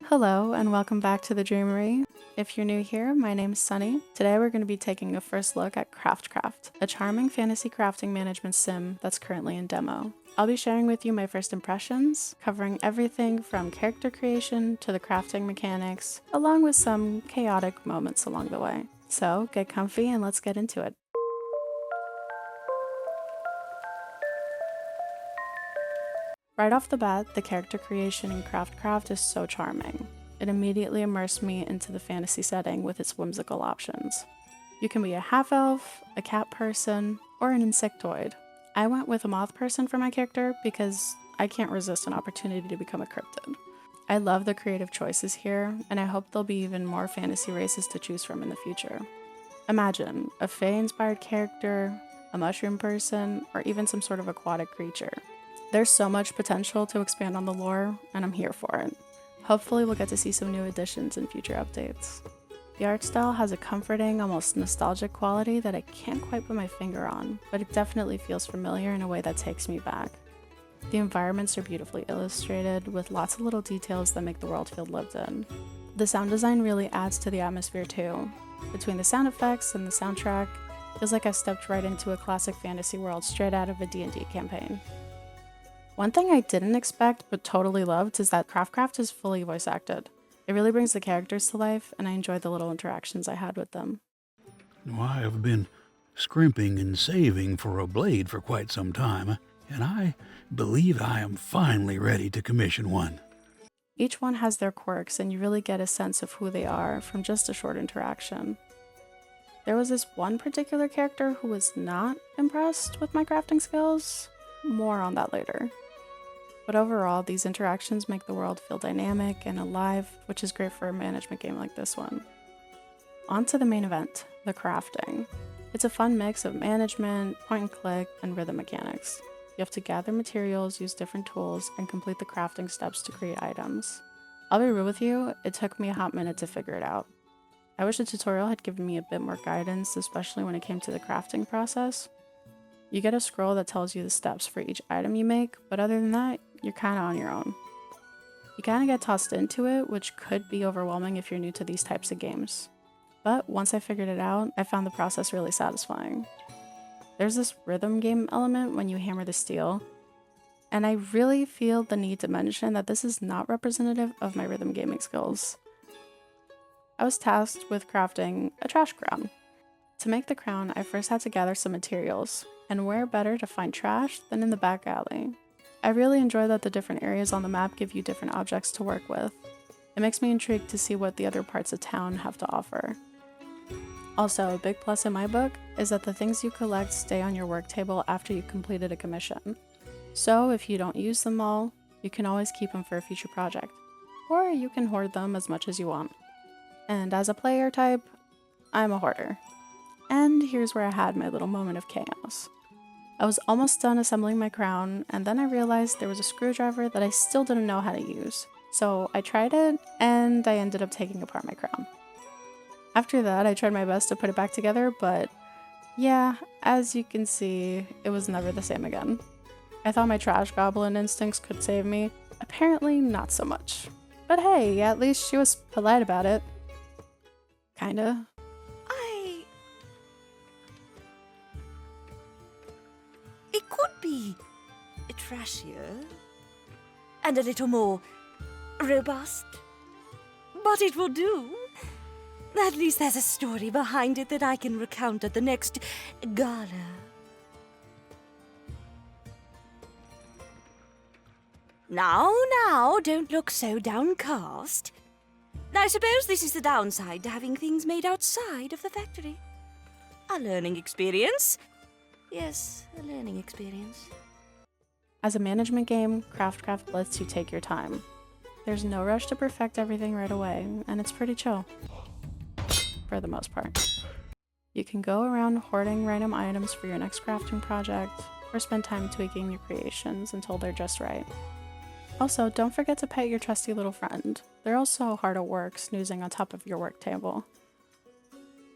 Hello and welcome back to the Dreamery. If you're new here, my name's Sunny. Today we're going to be taking a first look at CraftCraft, a charming fantasy crafting management sim that's currently in demo. I'll be sharing with you my first impressions, covering everything from character creation to the crafting mechanics, along with some chaotic moments along the way. So get comfy and let's get into it. Right off the bat, the character creation in CraftCraft is so charming. It immediately immersed me into the fantasy setting with its whimsical options. You can be a half-elf, a cat person, or an insectoid. I went with a moth person for my character because I can't resist an opportunity to become a cryptid. I love the creative choices here, and I hope there'll be even more fantasy races to choose from in the future. Imagine a fae-inspired character, a mushroom person, or even some sort of aquatic creature. There's so much potential to expand on the lore, and I'm here for it. Hopefully we'll get to see some new additions in future updates. The art style has a comforting, almost nostalgic quality that I can't quite put my finger on, but it definitely feels familiar in a way that takes me back. The environments are beautifully illustrated, with lots of little details that make the world feel lived in. The sound design really adds to the atmosphere too. Between the sound effects and the soundtrack, it feels like I stepped right into a classic fantasy world straight out of a D&D campaign. One thing I didn't expect but totally loved is that CraftCraft is fully voice acted. It really brings the characters to life, and I enjoyed the little interactions I had with them. I have been scrimping and saving for a blade for quite some time, and I believe I am finally ready to commission one. Each one has their quirks, and you really get a sense of who they are from just a short interaction. There was this one particular character who was not impressed with my crafting skills. More on that later. But overall, these interactions make the world feel dynamic and alive, which is great for a management game like this one. On to the main event, the crafting. It's a fun mix of management, point and click, and rhythm mechanics. You have to gather materials, use different tools, and complete the crafting steps to create items. I'll be real with you, it took me a hot minute to figure it out. I wish the tutorial had given me a bit more guidance, especially when it came to the crafting process. You get a scroll that tells you the steps for each item you make, but other than that, you're kinda on your own. You kinda get tossed into it, which could be overwhelming if you're new to these types of games. But once I figured it out, I found the process really satisfying. There's this rhythm game element when you hammer the steel, and I really feel the need to mention that this is not representative of my rhythm gaming skills. I was tasked with crafting a trash crown. To make the crown, I first had to gather some materials, and where better to find trash than in the back alley. I really enjoy that the different areas on the map give you different objects to work with. It makes me intrigued to see what the other parts of town have to offer. Also, a big plus in my book is that the things you collect stay on your work table after you've completed a commission. So if you don't use them all, you can always keep them for a future project. Or you can hoard them as much as you want. And as a player type, I'm a hoarder. And here's where I had my little moment of chaos. I was almost done assembling my crown, and then I realized there was a screwdriver that I still didn't know how to use. So I tried it, and I ended up taking apart my crown. After that, I tried my best to put it back together, but yeah, as you can see, it was never the same again. I thought my trash goblin instincts could save me. Apparently not so much. But hey, at least she was polite about it. Kinda. It could be trashier and a little more robust, but it will do. At least there's a story behind it that I can recount at the next gala. Now, don't look so downcast. I suppose this is the downside to having things made outside of the factory. A learning experience. Yes, a learning experience. As a management game, CraftCraft lets you take your time. There's no rush to perfect everything right away, and it's pretty chill. For the most part. You can go around hoarding random items for your next crafting project, or spend time tweaking your creations until they're just right. Also, don't forget to pet your trusty little friend. They're also hard at work, snoozing on top of your work table.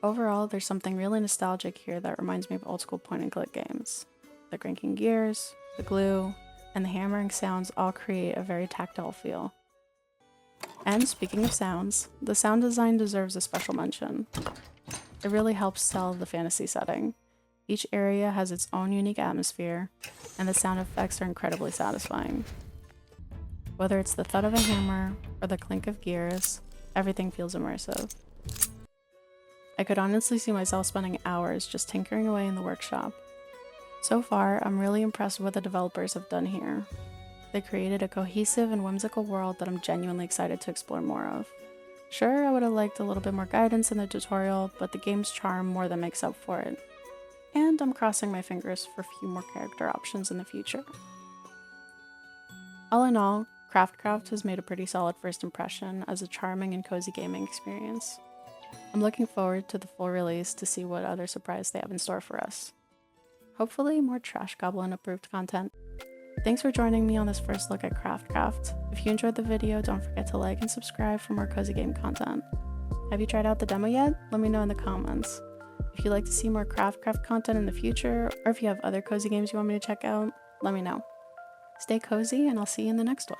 Overall, there's something really nostalgic here that reminds me of old school point and click games. The cranking gears, the glue, and the hammering sounds all create a very tactile feel. And speaking of sounds, the sound design deserves a special mention. It really helps sell the fantasy setting. Each area has its own unique atmosphere, and the sound effects are incredibly satisfying. Whether it's the thud of a hammer or the clink of gears, everything feels immersive. I could honestly see myself spending hours just tinkering away in the workshop. So far, I'm really impressed with what the developers have done here. They created a cohesive and whimsical world that I'm genuinely excited to explore more of. Sure, I would have liked a little bit more guidance in the tutorial, but the game's charm more than makes up for it. And I'm crossing my fingers for a few more character options in the future. All in all, CraftCraft has made a pretty solid first impression as a charming and cozy gaming experience. I'm looking forward to the full release to see what other surprise they have in store for us. Hopefully more Trash Goblin approved content. Thanks for joining me on this first look at CraftCraft. If you enjoyed the video, don't forget to like and subscribe for more cozy game content. Have you tried out the demo yet? Let me know in the comments. If you'd like to see more CraftCraft content in the future, or if you have other cozy games you want me to check out, let me know. Stay cozy, and I'll see you in the next one.